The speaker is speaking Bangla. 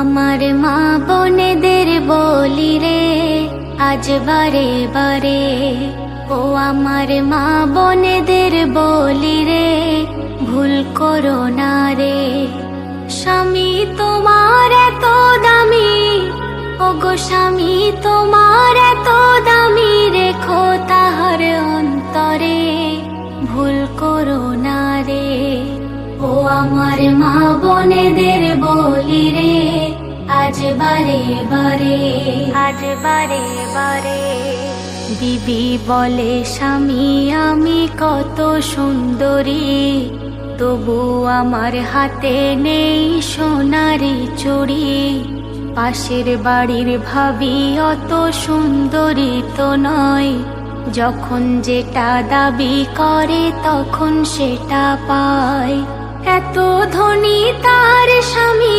আমার মা বোনেদের বলি রে আজ বারে বারে, ও আমার মা বোনেদের বলি রে ভুল করো না রে। স্বামী তোমার এত দামি, ওগো স্বামী তোমার এত দামি, রেখো তাহার অন্তরে ভুল করো না রে। ও আমার মা বোনেদের বলি রে আজ বারে বারে, আজ বারে বারে। বিবি বলে স্বামী আমি কত সুন্দরী, তবু আমার হাতে নেই সোনারি চুড়ি। পাশের বাড়ির ভাবি অত সুন্দরী তো নয়, যখন যেটা দাবি করে তখন সেটা পায়। এত ধনী তার স্বামী।